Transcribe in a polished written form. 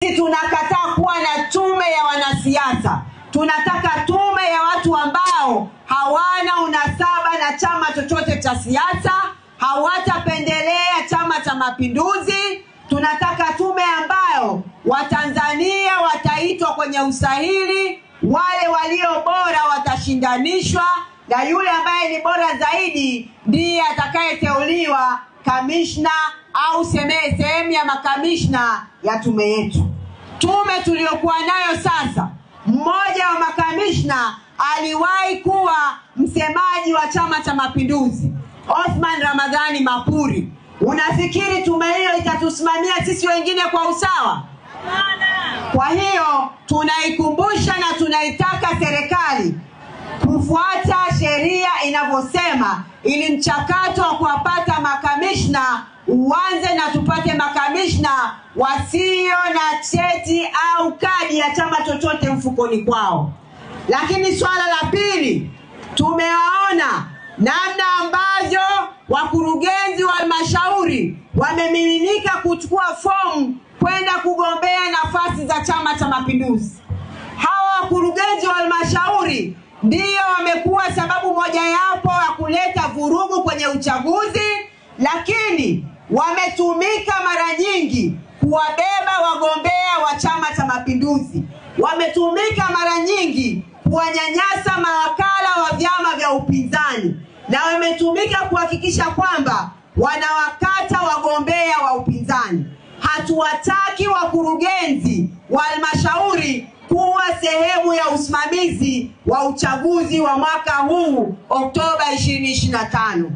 Tunakataa kuwa na tume ya wanasiasa. Tunataka tume ya watu ambao hawana unasaba na chama chochote cha siasa, hawatapendelea Chama cha Mapinduzi. Tunataka tume ambayo Watanzania wataitwa kwenye usahili, wale walio bora watashindanishwa na yule ambaye ni bora zaidi ndiye atakayeteuliwa kamishna au sehemu ya makamishna ya tume yetu. Tume tuliyokuwa nayo sasa, mmoja wa makamishna aliwahi kuwa msemaji wa Chama cha Mapinduzi, Othman Ramadhani Mapuri. Unafikiri tume hiyo itatusimamia sisi wengine kwa usawa? Kwa hiyo tunaikumbusha na tunaitaka serikali kufuata sheria inavyosema, ili mchakato wa kuwapata makamishna uanze na tupate makamishna wasio na cheti au kadi ya chama chochote mfukoni kwao. Lakini swala la pili, tumewaona namna ambavyo wakurugenzi wa halmashauri wamemiminika kuchukua fomu kwenda kugombea nafasi za Chama cha Mapinduzi. Hawa wakurugenzi wa halmashauri ndio wamekuwa sababu mojawapo ya kuleta vurugu kwenye uchaguzi, lakini wametumika mara nyingi kuwabeba wagombea wa Chama cha Mapinduzi. Wametumika mara nyingi kuwanyanyasa mawakala wa vyama vya upinzani, na wametumika kuhakikisha kwamba wanawakata wagombea wa upinzani. Hatuwataki wakurugenzi wa halmashauri kuwa sehemu ya usimamizi wa uchaguzi wa mwaka huu Oktoba 2025.